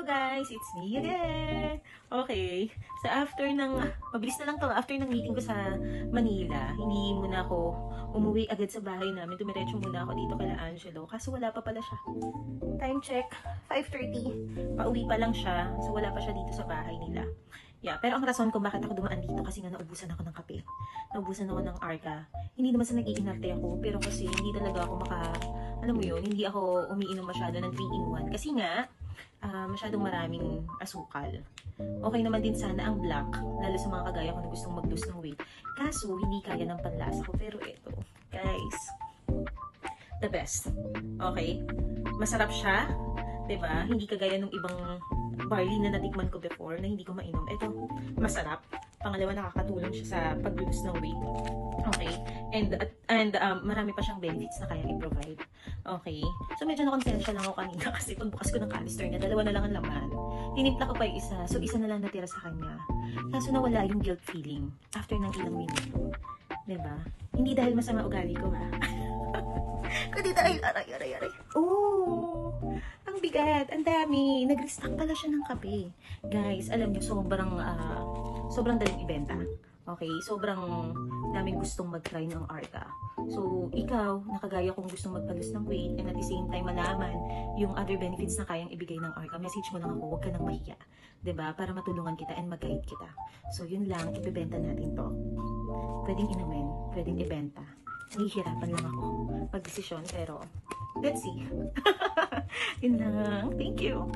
Hello guys, it's me again. Okay, so mabilis na lang to, after ng meeting ko sa Manila, hindi muna ako umuwi agad sa bahay namin. Dumiretso muna ako dito kala Angelo, kaso wala pa pala siya. Time check, 5:30. Pauwi pa lang siya, so wala pa siya dito sa bahay nila. Yeah, pero ang rason kung bakit ako dumaan dito kasi nga naubusan ako ng kape. Naubusan ako ng Arca. Hindi naman sa nag-iinarte ako, pero kasi hindi talaga ako alam mo yun, hindi ako umiinom masyado ng 3-in-1. Kasi nga, masyadong maraming asukal. Okay naman din sana ang black, lalo sa mga kagaya ko na gustong mag-lose ng weight. Kaso, hindi kaya ng panlasa ko. Pero eto, guys, the best. Okay? Masarap siya. Diba? Hindi kagaya ng ibang barley na natikman ko before na hindi ko mainom. Ito, masarap. Pangalawa, nakakatulong siya sa pag-lose ng weight. Okay? And marami pa siyang benefits na kayang i-provide. Okay? So, medyo nakonsensya lang ako kanina kasi pagbukas ko ng canister niya, dalawa na lang ang laman. Tinimpla ko pa yung isa. So, isa na lang natira sa kanya. Kaso nawala yung guilt feeling after ng ilang minuto. Diba? Hindi dahil masama ugali ko, ha? Kundi dahil aray. Oh! Ang bigat, ang dami. Nag-restock pala siya ng kape. Guys, alam niyo, sobrang daling ibenta. Okay? Sobrang daming gustong mag-try ng Arca. So, ikaw, nakagaya kong gustong magpalus ng weight and at the same time malaman yung other benefits na kayang ibigay ng Arca, message mo lang ako, huwag ka nang mahiya. 'Di ba? Para matulungan kita and mag-guide kita. So, yun lang, ibebenta natin to. Pwedeng inumin, pwedeng ibenta. Nahihirapan lang ako pag-desisyon, pero let's see. Yun lang. Thank you.